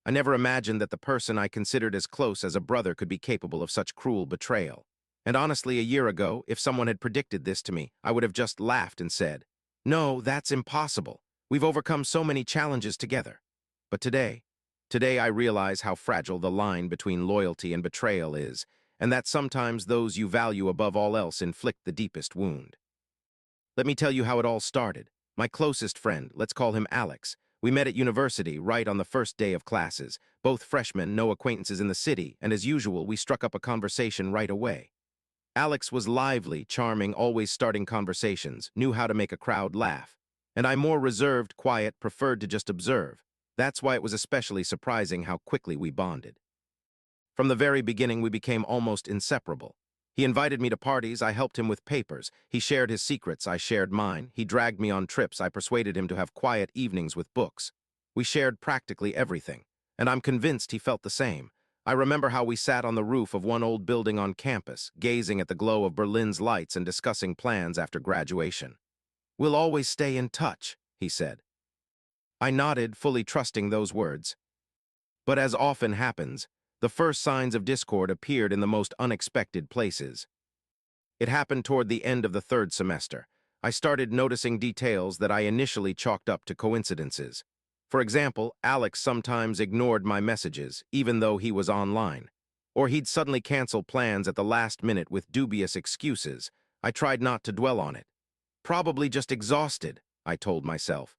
I never imagined that the person I considered as close as a brother could be capable of such cruel betrayal. And honestly, a year ago, if someone had predicted this to me, I would have just laughed and said, "No, that's impossible. We've overcome so many challenges together." But today I realize how fragile the line between loyalty and betrayal is, and that sometimes those you value above all else inflict the deepest wound. Let me tell you how it all started. My closest friend, let's call him Alex. We met at university right on the first day of classes. Both freshmen, no acquaintances in the city, and as usual, we struck up a conversation right away. Alex was lively, charming, always starting conversations, knew how to make a crowd laugh. And I, more reserved, quiet, preferred to just observe. That's why it was especially surprising how quickly we bonded. From the very beginning, we became almost inseparable. He invited me to parties, I helped him with papers. He shared his secrets, I shared mine. He dragged me on trips, I persuaded him to have quiet evenings with books. We shared practically everything, and I'm convinced he felt the same. I remember how we sat on the roof of one old building on campus, gazing at the glow of Berlin's lights and discussing plans after graduation. "We'll always stay in touch," he said. I nodded, fully trusting those words. But as often happens, the first signs of discord appeared in the most unexpected places. It happened toward the end of the third semester. I started noticing details that I initially chalked up to coincidences. For example, Alex sometimes ignored my messages, even though he was online. Or he'd suddenly cancel plans at the last minute with dubious excuses. I tried not to dwell on it. Probably just exhausted, I told myself.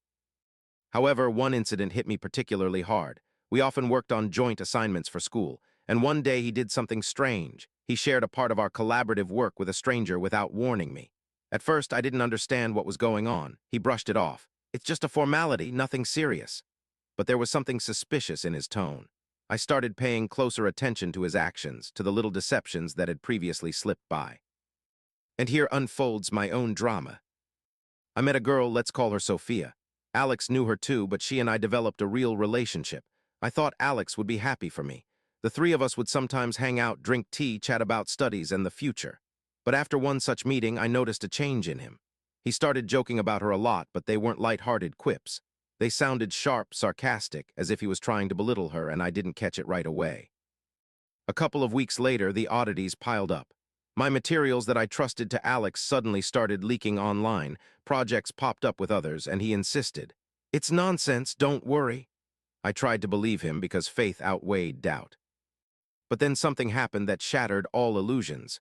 However, one incident hit me particularly hard. We often worked on joint assignments for school, and one day he did something strange. He shared a part of our collaborative work with a stranger without warning me. At first, I didn't understand what was going on. He brushed it off. "It's just a formality, nothing serious." But there was something suspicious in his tone. I started paying closer attention to his actions, to the little deceptions that had previously slipped by. And here unfolds my own drama. I met a girl, let's call her Sophia. Alex knew her too, but she and I developed a real relationship. I thought Alex would be happy for me. The three of us would sometimes hang out, drink tea, chat about studies and the future. But after one such meeting, I noticed a change in him. He started joking about her a lot, but they weren't light-hearted quips. They sounded sharp, sarcastic, as if he was trying to belittle her, and I didn't catch it right away. A couple of weeks later, the oddities piled up. My materials that I trusted to Alex suddenly started leaking online. Projects popped up with others, and he insisted. "It's nonsense, don't worry." I tried to believe him because faith outweighed doubt. But then something happened that shattered all illusions.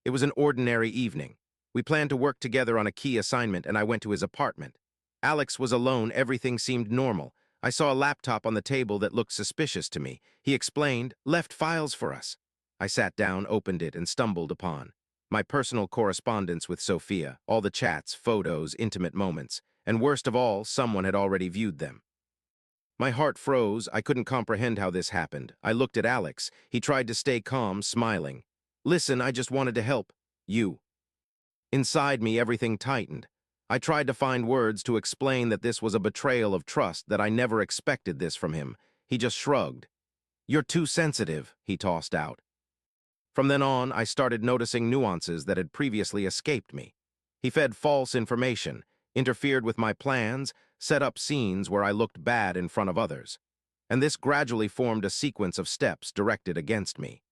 It was an ordinary evening. We planned to work together on a key assignment, and I went to his apartment. Alex was alone, everything seemed normal. I saw a laptop on the table that looked suspicious to me. He explained, "Left files for us." I sat down, opened it, and stumbled upon my personal correspondence with Sophia, all the chats, photos, intimate moments, and worst of all, someone had already viewed them. My heart froze. I couldn't comprehend how this happened. I looked at Alex. He tried to stay calm, smiling. "Listen, I just wanted to help you." Inside me, everything tightened. I tried to find words to explain that this was a betrayal of trust, that I never expected this from him. He just shrugged. "You're too sensitive," he tossed out. From then on, I started noticing nuances that had previously escaped me. He fed false information, interfered with my plans, set up scenes where I looked bad in front of others. And this gradually formed a sequence of steps directed against me.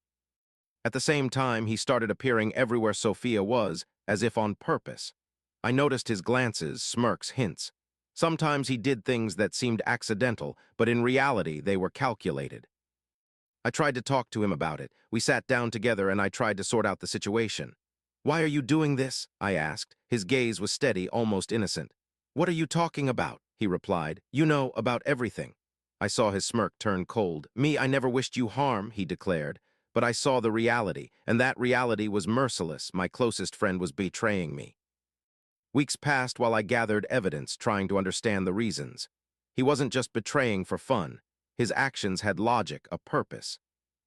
At the same time, he started appearing everywhere Sophia was, as if on purpose. I noticed his glances, smirks, hints. Sometimes he did things that seemed accidental, but in reality they were calculated. I tried to talk to him about it. We sat down together and I tried to sort out the situation. "Why are you doing this?" I asked. His gaze was steady, almost innocent. "What are you talking about?" he replied. "You know, about everything." I saw his smirk turn cold. "Me, I never wished you harm," he declared. But I saw the reality, and that reality was merciless. My closest friend was betraying me. Weeks passed while I gathered evidence, trying to understand the reasons. He wasn't just betraying for fun. His actions had logic, a purpose.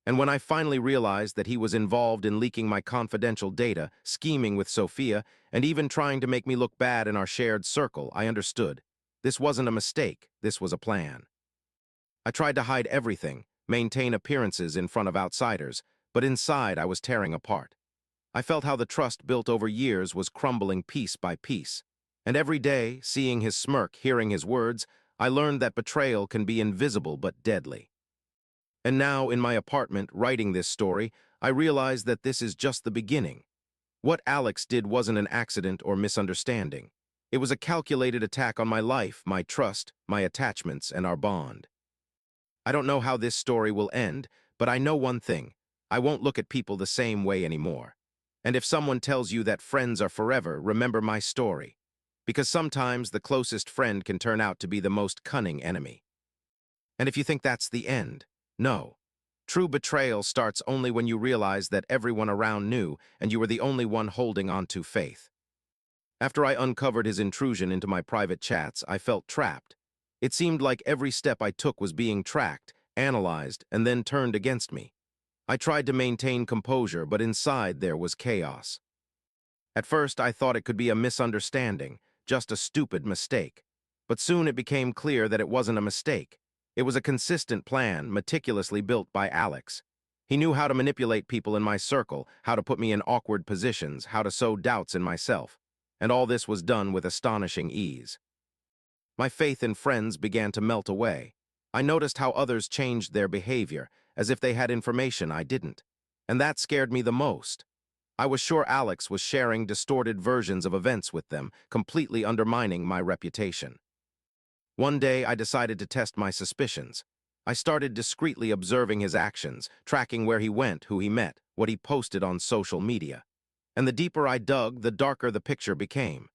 And when I finally realized that he was involved in leaking my confidential data, scheming with Sophia, and even trying to make me look bad in our shared circle, I understood. This wasn't a mistake, this was a plan. I tried to hide everything, maintain appearances in front of outsiders, but inside I was tearing apart. I felt how the trust built over years was crumbling piece by piece. And every day, seeing his smirk, hearing his words, I learned that betrayal can be invisible but deadly. And now, in my apartment, writing this story, I realize that this is just the beginning. What Alex did wasn't an accident or misunderstanding. It was a calculated attack on my life, my trust, my attachments, and our bond. I don't know how this story will end, but I know one thing. I won't look at people the same way anymore. And if someone tells you that friends are forever, remember my story. Because sometimes the closest friend can turn out to be the most cunning enemy. And if you think that's the end, no. True betrayal starts only when you realize that everyone around knew and you were the only one holding on to faith. After I uncovered his intrusion into my private chats, I felt trapped. It seemed like every step I took was being tracked, analyzed, and then turned against me. I tried to maintain composure, but inside there was chaos. At first, I thought it could be a misunderstanding, just a stupid mistake. But soon it became clear that it wasn't a mistake. It was a consistent plan, meticulously built by Alex. He knew how to manipulate people in my circle, how to put me in awkward positions, how to sow doubts in myself. And all this was done with astonishing ease. My faith in friends began to melt away. I noticed how others changed their behavior, as if they had information I didn't. And that scared me the most. I was sure Alex was sharing distorted versions of events with them, completely undermining my reputation. One day, I decided to test my suspicions. I started discreetly observing his actions, tracking where he went, who he met, what he posted on social media. And the deeper I dug, the darker the picture became.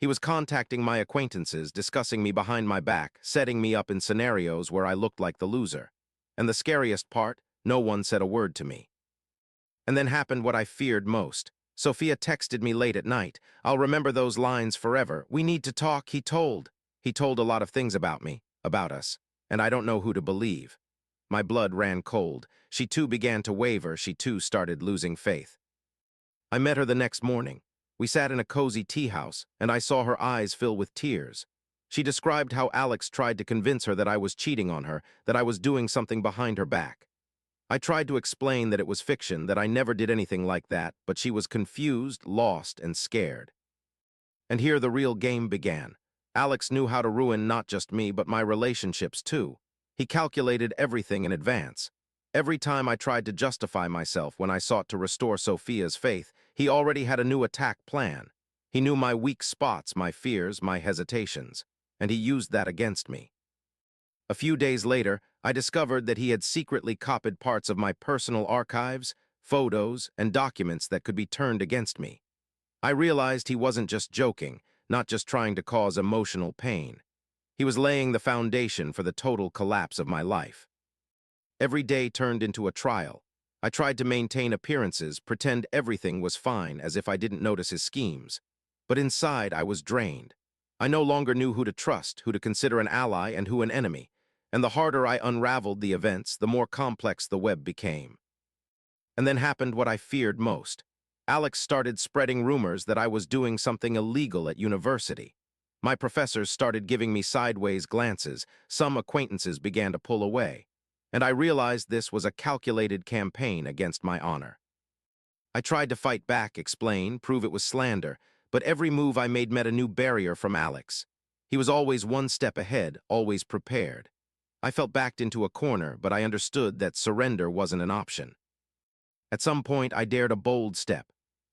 He was contacting my acquaintances, discussing me behind my back, setting me up in scenarios where I looked like the loser. And the scariest part, no one said a word to me. And then happened what I feared most. Sophia texted me late at night. "I'll remember those lines forever. We need to talk," he told. He told a lot of things about me, about us, and I don't know who to believe. My blood ran cold. She too began to waver. She too started losing faith. I met her the next morning. We sat in a cozy tea house, and I saw her eyes fill with tears. She described how Alex tried to convince her that I was cheating on her, that I was doing something behind her back. I tried to explain that it was fiction, that I never did anything like that, but she was confused, lost, and scared. And here the real game began. Alex knew how to ruin not just me, but my relationships too. He calculated everything in advance. Every time I tried to justify myself when I sought to restore Sophia's faith, he already had a new attack plan. He knew my weak spots, my fears, my hesitations, and he used that against me. A few days later, I discovered that he had secretly copied parts of my personal archives, photos, and documents that could be turned against me. I realized he wasn't just joking, not just trying to cause emotional pain. He was laying the foundation for the total collapse of my life. Every day turned into a trial. I tried to maintain appearances, pretend everything was fine, as if I didn't notice his schemes. But inside, I was drained. I no longer knew who to trust, who to consider an ally, and who an enemy. And the harder I unraveled the events, the more complex the web became. And then happened what I feared most. Alex started spreading rumors that I was doing something illegal at university. My professors started giving me sideways glances. Some acquaintances began to pull away. And I realized this was a calculated campaign against my honor. I tried to fight back, explain, prove it was slander, but every move I made met a new barrier from Alex. He was always one step ahead, always prepared. I felt backed into a corner, but I understood that surrender wasn't an option. At some point, I dared a bold step.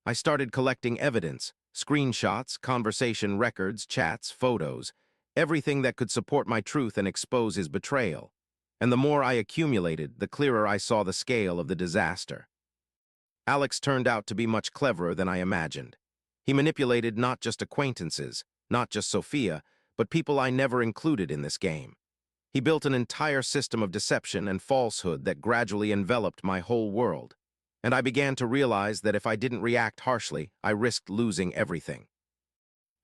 I started collecting evidence, screenshots, conversation records, chats, photos, everything that could support my truth and expose his betrayal. And the more I accumulated, the clearer I saw the scale of the disaster. Alex turned out to be much cleverer than I imagined. He manipulated not just acquaintances, not just Sophia, but people I never included in this game. He built an entire system of deception and falsehood that gradually enveloped my whole world. And I began to realize that if I didn't react harshly, I risked losing everything.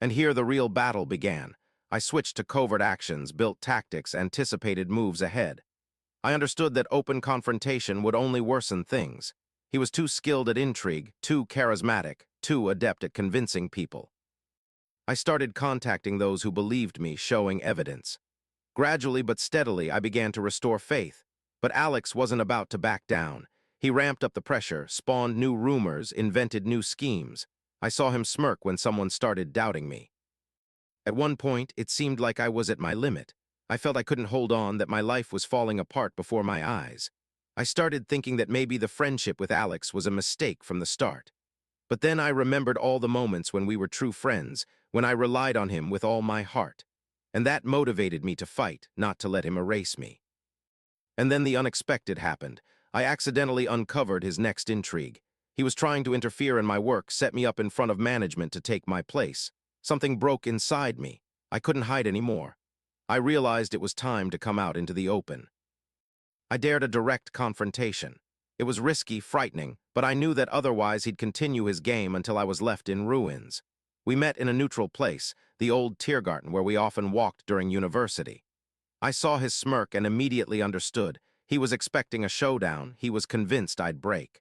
And here the real battle began. I switched to covert actions, built tactics, anticipated moves ahead. I understood that open confrontation would only worsen things. He was too skilled at intrigue, too charismatic, too adept at convincing people. I started contacting those who believed me, showing evidence. Gradually but steadily, I began to restore faith. But Alex wasn't about to back down. He ramped up the pressure, spawned new rumors, invented new schemes. I saw him smirk when someone started doubting me. At one point, it seemed like I was at my limit. I felt I couldn't hold on, that my life was falling apart before my eyes. I started thinking that maybe the friendship with Alex was a mistake from the start. But then I remembered all the moments when we were true friends, when I relied on him with all my heart. And that motivated me to fight, not to let him erase me. And then the unexpected happened. I accidentally uncovered his next intrigue. He was trying to interfere in my work, set me up in front of management to take my place. Something broke inside me. I couldn't hide anymore. I realized it was time to come out into the open. I dared a direct confrontation. It was risky, frightening, but I knew that otherwise he'd continue his game until I was left in ruins. We met in a neutral place, the old Tiergarten where we often walked during university. I saw his smirk and immediately understood. He was expecting a showdown. He was convinced I'd break.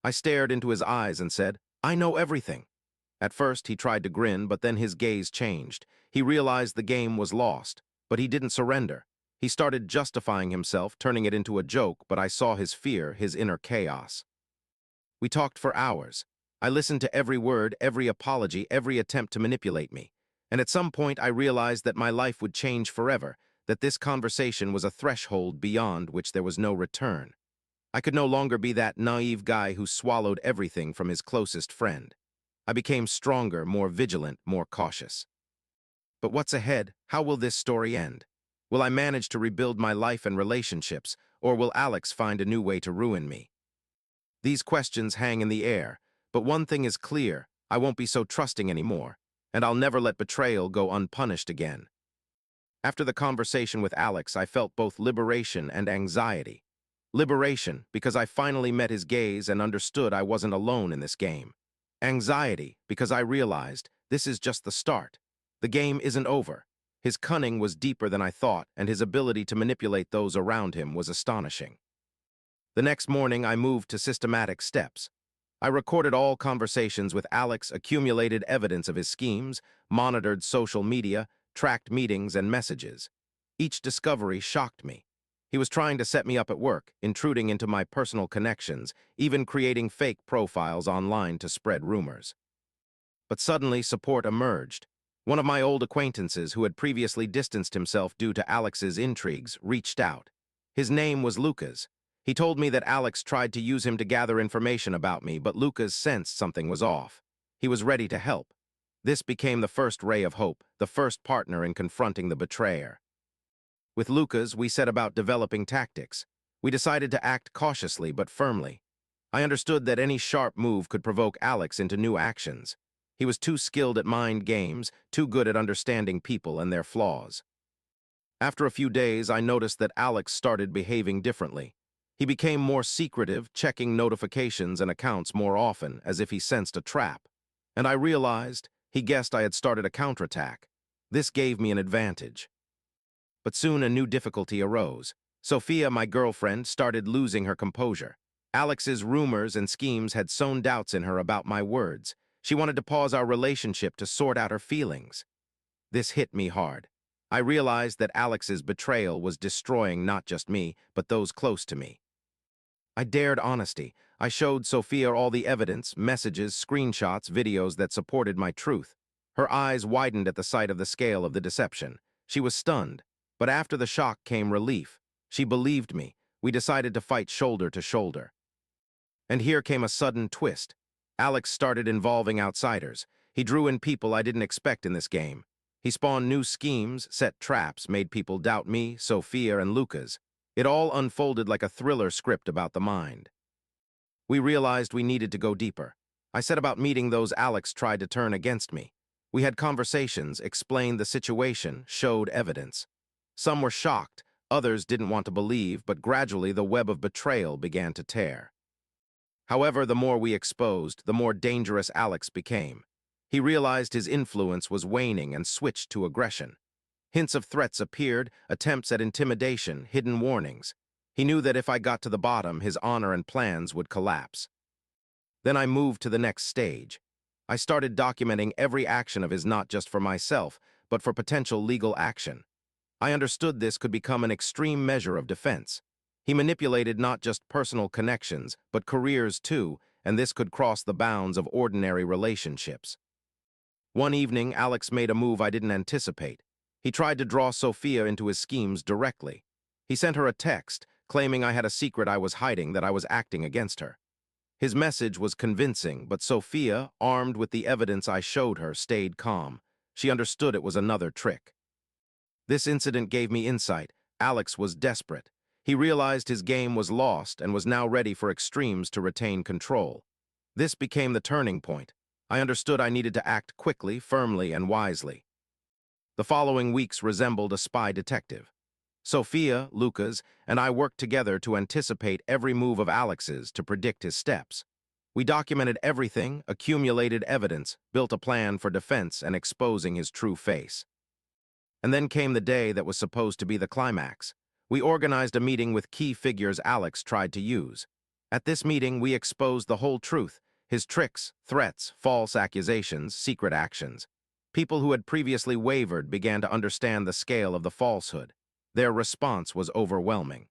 I stared into his eyes and said, "I know everything." At first, he tried to grin, but then his gaze changed. He realized the game was lost, but he didn't surrender. He started justifying himself, turning it into a joke, but I saw his fear, his inner chaos. We talked for hours. I listened to every word, every apology, every attempt to manipulate me. And at some point, I realized that my life would change forever, that this conversation was a threshold beyond which there was no return. I could no longer be that naive guy who swallowed everything from his closest friend. I became stronger, more vigilant, more cautious. But what's ahead? How will this story end? Will I manage to rebuild my life and relationships, or will Alex find a new way to ruin me? These questions hang in the air, but one thing is clear: I won't be so trusting anymore, and I'll never let betrayal go unpunished again. After the conversation with Alex, I felt both liberation and anxiety. Liberation, because I finally met his gaze and understood I wasn't alone in this game. Anxiety, because I realized this is just the start. The game isn't over. His cunning was deeper than I thought, and his ability to manipulate those around him was astonishing. The next morning, I moved to systematic steps. I recorded all conversations with Alex, accumulated evidence of his schemes, monitored social media, tracked meetings and messages. Each discovery shocked me. He was trying to set me up at work, intruding into my personal connections, even creating fake profiles online to spread rumors. But suddenly, support emerged. One of my old acquaintances, who had previously distanced himself due to Alex's intrigues, reached out. His name was Lucas. He told me that Alex tried to use him to gather information about me, but Lucas sensed something was off. He was ready to help. This became the first ray of hope, the first partner in confronting the betrayer. With Lucas, we set about developing tactics. We decided to act cautiously but firmly. I understood that any sharp move could provoke Alex into new actions. He was too skilled at mind games, too good at understanding people and their flaws. After a few days, I noticed that Alex started behaving differently. He became more secretive, checking notifications and accounts more often, as if he sensed a trap. And I realized he guessed I had started a counterattack. This gave me an advantage. But soon a new difficulty arose. Sophia, my girlfriend, started losing her composure. Alex's rumors and schemes had sown doubts in her about my words. She wanted to pause our relationship to sort out her feelings. This hit me hard. I realized that Alex's betrayal was destroying not just me, but those close to me. I dared honesty. I showed Sophia all the evidence, messages, screenshots, videos that supported my truth. Her eyes widened at the sight of the scale of the deception. She was stunned. But after the shock came relief. She believed me. We decided to fight shoulder to shoulder. And here came a sudden twist. Alex started involving outsiders. He drew in people I didn't expect in this game. He spawned new schemes, set traps, made people doubt me, Sophia, and Lucas. It all unfolded like a thriller script about the mind. We realized we needed to go deeper. I set about meeting those Alex tried to turn against me. We had conversations, explained the situation, showed evidence. Some were shocked, others didn't want to believe, but gradually the web of betrayal began to tear. However, the more we exposed, the more dangerous Alex became. He realized his influence was waning and switched to aggression. Hints of threats appeared, attempts at intimidation, hidden warnings. He knew that if I got to the bottom, his honor and plans would collapse. Then I moved to the next stage. I started documenting every action of his, not just for myself, but for potential legal action. I understood this could become an extreme measure of defense. He manipulated not just personal connections, but careers too, and this could cross the bounds of ordinary relationships. One evening, Alex made a move I didn't anticipate. He tried to draw Sophia into his schemes directly. He sent her a text, claiming I had a secret I was hiding, that I was acting against her. His message was convincing, but Sophia, armed with the evidence I showed her, stayed calm. She understood it was another trick. This incident gave me insight. Alex was desperate. He realized his game was lost and was now ready for extremes to retain control. This became the turning point. I understood I needed to act quickly, firmly, and wisely. The following weeks resembled a spy detective. Sophia, Lucas, and I worked together to anticipate every move of Alex's, to predict his steps. We documented everything, accumulated evidence, built a plan for defense and exposing his true face. And then came the day that was supposed to be the climax. We organized a meeting with key figures Alex tried to use. At this meeting, we exposed the whole truth: his tricks, threats, false accusations, secret actions. People who had previously wavered began to understand the scale of the falsehood. Their response was overwhelming.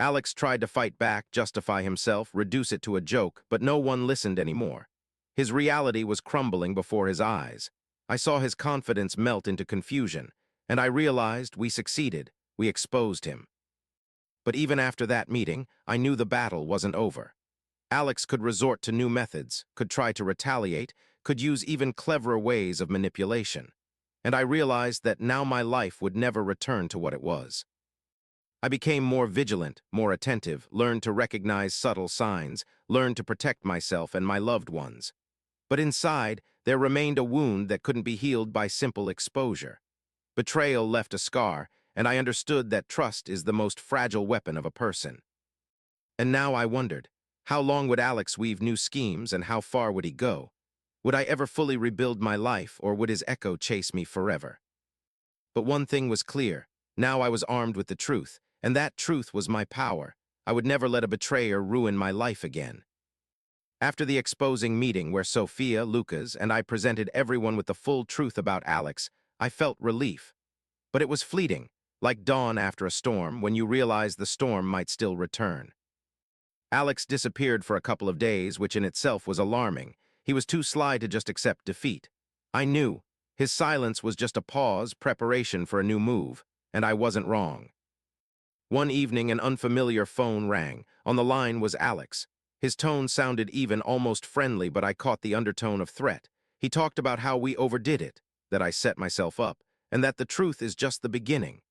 Alex tried to fight back, justify himself, reduce it to a joke, but no one listened anymore. His reality was crumbling before his eyes. I saw his confidence melt into confusion, and I realized we succeeded. We exposed him. But even after that meeting, I knew the battle wasn't over. Alex could resort to new methods, could try to retaliate, could use even cleverer ways of manipulation. And I realized that now my life would never return to what it was. I became more vigilant, more attentive, learned to recognize subtle signs, learned to protect myself and my loved ones. But inside, there remained a wound that couldn't be healed by simple exposure. Betrayal left a scar, and I understood that trust is the most fragile weapon of a person. And now I wondered, how long would Alex weave new schemes, and how far would he go? Would I ever fully rebuild my life, or would his echo chase me forever? But one thing was clear: now I was armed with the truth, and that truth was my power. I would never let a betrayer ruin my life again. After the exposing meeting where Sophia, Lucas, and I presented everyone with the full truth about Alex, I felt relief. But it was fleeting, like dawn after a storm, when you realize the storm might still return. Alex disappeared for a couple of days, which in itself was alarming. He was too sly to just accept defeat. I knew. His silence was just a pause, preparation for a new move, and I wasn't wrong. One evening, an unfamiliar phone rang. On the line was Alex. His tone sounded even, almost friendly, but I caught the undertone of threat. He talked about how we overdid it, that I set myself up, and that the truth is just the beginning.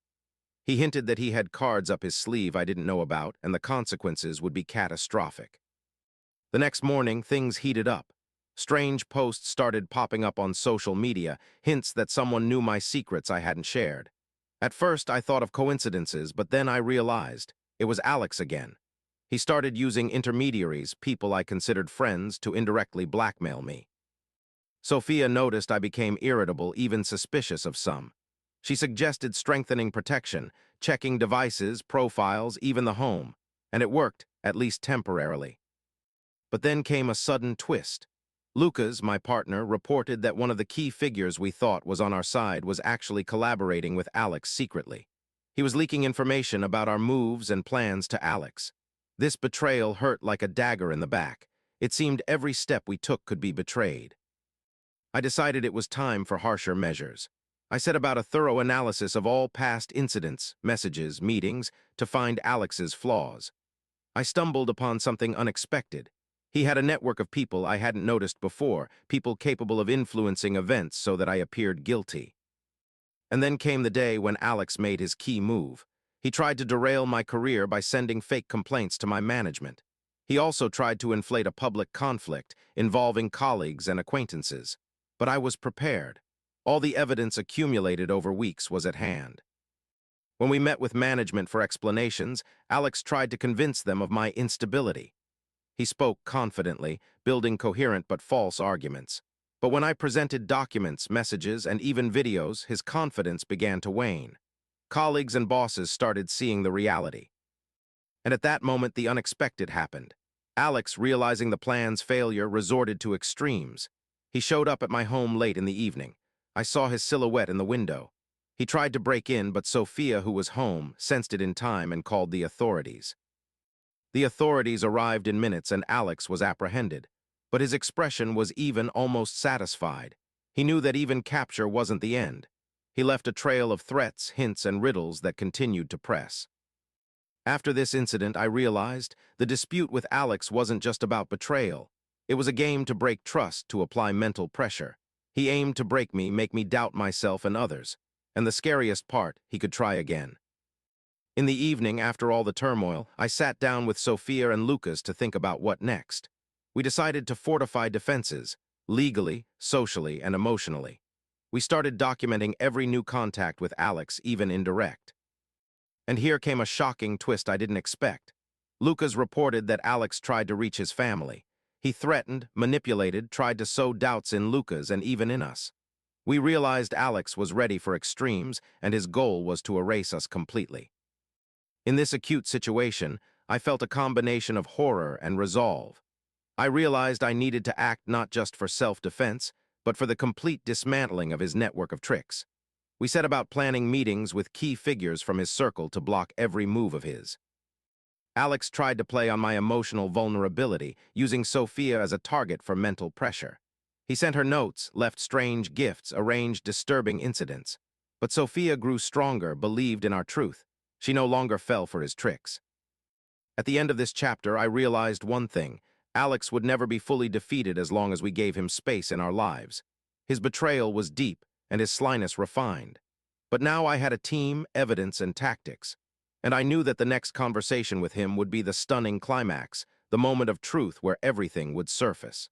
He hinted that he had cards up his sleeve I didn't know about, and the consequences would be catastrophic. The next morning, things heated up. Strange posts started popping up on social media, hints that someone knew my secrets I hadn't shared. At first, I thought of coincidences, but then I realized it was Alex again. He started using intermediaries, people I considered friends, to indirectly blackmail me. Sophia noticed I became irritable, even suspicious of some. She suggested strengthening protection, checking devices, profiles, even the home, and it worked, at least temporarily. But then came a sudden twist. Lucas, my partner, reported that one of the key figures we thought was on our side was actually collaborating with Alex secretly. He was leaking information about our moves and plans to Alex. This betrayal hurt like a dagger in the back. It seemed every step we took could be betrayed. I decided it was time for harsher measures. I set about a thorough analysis of all past incidents, messages, meetings, to find Alex's flaws. I stumbled upon something unexpected. He had a network of people I hadn't noticed before, people capable of influencing events so that I appeared guilty. And then came the day when Alex made his key move. He tried to derail my career by sending fake complaints to my management. He also tried to inflate a public conflict involving colleagues and acquaintances. But I was prepared. All the evidence accumulated over weeks was at hand. When we met with management for explanations, Alex tried to convince them of my instability. He spoke confidently, building coherent but false arguments. But when I presented documents, messages, and even videos, his confidence began to wane. Colleagues and bosses started seeing the reality. And at that moment, the unexpected happened. Alex, realizing the plan's failure, resorted to extremes. He showed up at my home late in the evening. I saw his silhouette in the window. He tried to break in, but Sophia, who was home, sensed it in time and called the authorities. The authorities arrived in minutes and Alex was apprehended. But his expression was even, almost satisfied. He knew that even capture wasn't the end. He left a trail of threats, hints, and riddles that continued to press. After this incident, I realized the dispute with Alex wasn't just about betrayal. It was a game to break trust, to apply mental pressure. He aimed to break me, make me doubt myself and others. And the scariest part, he could try again. In the evening, after all the turmoil, I sat down with Sophia and Lucas to think about what next. We decided to fortify defenses, legally, socially, and emotionally. We started documenting every new contact with Alex, even indirect. And here came a shocking twist I didn't expect. Lucas reported that Alex tried to reach his family. He threatened, manipulated, tried to sow doubts in Lucas and even in us. We realized Alex was ready for extremes, and his goal was to erase us completely. In this acute situation, I felt a combination of horror and resolve. I realized I needed to act not just for self-defense, but for the complete dismantling of his network of tricks. We set about planning meetings with key figures from his circle to block every move of his. Alex tried to play on my emotional vulnerability, using Sophia as a target for mental pressure. He sent her notes, left strange gifts, arranged disturbing incidents. But Sophia grew stronger, believed in our truth. She no longer fell for his tricks. At the end of this chapter, I realized one thing. Alex would never be fully defeated as long as we gave him space in our lives. His betrayal was deep, and his slyness refined. But now I had a team, evidence, and tactics. And I knew that the next conversation with him would be the stunning climax, the moment of truth where everything would surface.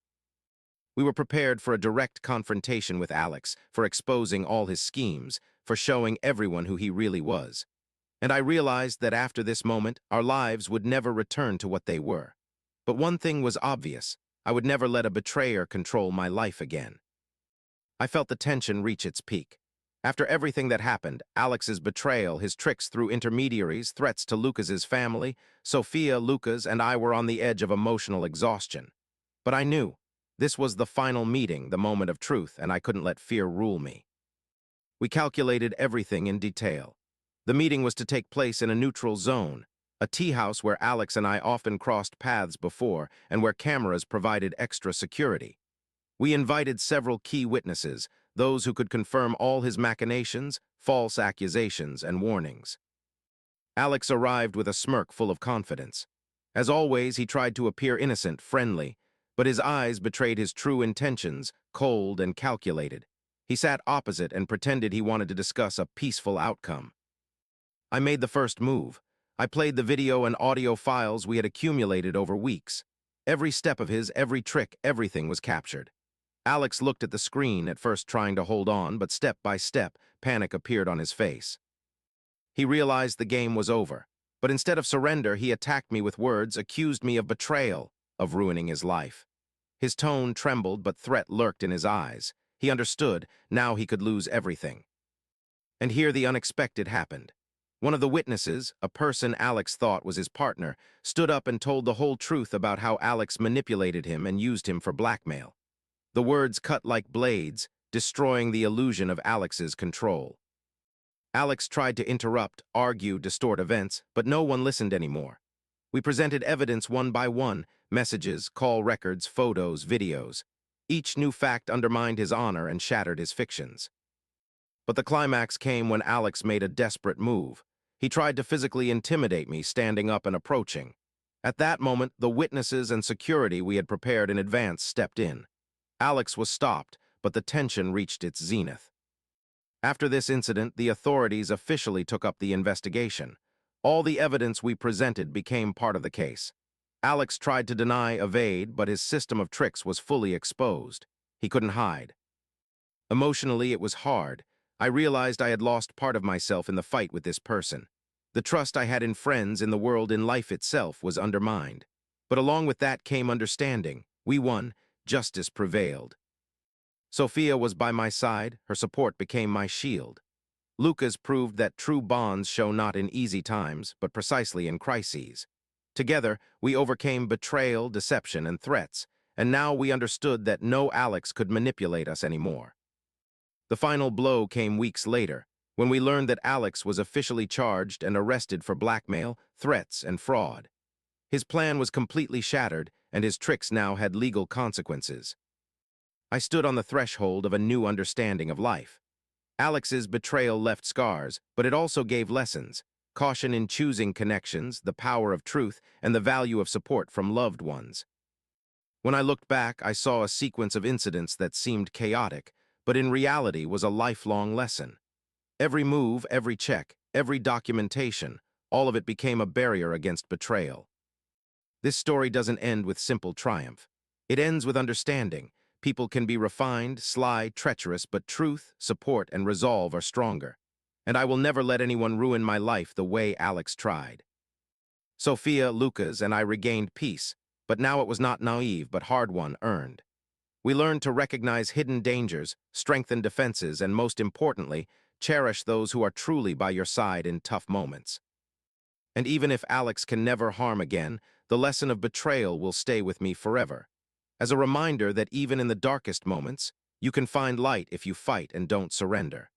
We were prepared for a direct confrontation with Alex, for exposing all his schemes, for showing everyone who he really was. And I realized that after this moment, our lives would never return to what they were. But one thing was obvious. I would never let a betrayer control my life again. I felt the tension reach its peak. After everything that happened, Alex's betrayal, his tricks through intermediaries, threats to Lucas's family, Sophia, Lucas, and I were on the edge of emotional exhaustion. But I knew this was the final meeting, the moment of truth, and I couldn't let fear rule me. We calculated everything in detail. The meeting was to take place in a neutral zone, a tea house where Alex and I often crossed paths before and where cameras provided extra security. We invited several key witnesses, those who could confirm all his machinations, false accusations, and warnings. Alex arrived with a smirk full of confidence. As always, he tried to appear innocent, friendly, but his eyes betrayed his true intentions, cold and calculated. He sat opposite and pretended he wanted to discuss a peaceful outcome. I made the first move. I played the video and audio files we had accumulated over weeks. Every step of his, every trick, everything was captured. Alex looked at the screen, at first trying to hold on, but step by step, panic appeared on his face. He realized the game was over, but instead of surrender, he attacked me with words, accused me of betrayal, of ruining his life. His tone trembled, but threat lurked in his eyes. He understood, now he could lose everything. And here the unexpected happened. One of the witnesses, a person Alex thought was his partner, stood up and told the whole truth about how Alex manipulated him and used him for blackmail. The words cut like blades, destroying the illusion of Alex's control. Alex tried to interrupt, argue, distort events, but no one listened anymore. We presented evidence one by one, messages, call records, photos, videos. Each new fact undermined his honor and shattered his fictions. But the climax came when Alex made a desperate move. He tried to physically intimidate me, standing up and approaching. At that moment, the witnesses and security we had prepared in advance stepped in. Alex was stopped, but the tension reached its zenith. After this incident, the authorities officially took up the investigation. All the evidence we presented became part of the case. Alex tried to deny, evade, but his system of tricks was fully exposed. He couldn't hide. Emotionally, it was hard. I realized I had lost part of myself in the fight with this person. The trust I had in friends, in the world, in life itself was undermined. But along with that came understanding. We won. Justice prevailed. Sophia was by my side. Her support became my shield. Lucas proved that true bonds show not in easy times, but precisely in crises. Together, we overcame betrayal, deception, and threats, and now we understood that no Alex could manipulate us anymore. The final blow came weeks later, when we learned that Alex was officially charged and arrested for blackmail, threats, and fraud. His plan was completely shattered, and his tricks now had legal consequences. I stood on the threshold of a new understanding of life. Alex's betrayal left scars, but it also gave lessons. Caution in choosing connections, the power of truth, and the value of support from loved ones. When I looked back, I saw a sequence of incidents that seemed chaotic, but in reality was a lifelong lesson. Every move, every check, every documentation, all of it became a barrier against betrayal. This story doesn't end with simple triumph. It ends with understanding. People can be refined, sly, treacherous, but truth, support, and resolve are stronger. And I will never let anyone ruin my life the way Alex tried. Sophia, Lucas, and I regained peace, but now it was not naive but hard-won, earned. We learned to recognize hidden dangers, strengthen defenses, and most importantly, cherish those who are truly by your side in tough moments. And even if Alex can never harm again, the lesson of betrayal will stay with me forever, as a reminder that even in the darkest moments, you can find light if you fight and don't surrender.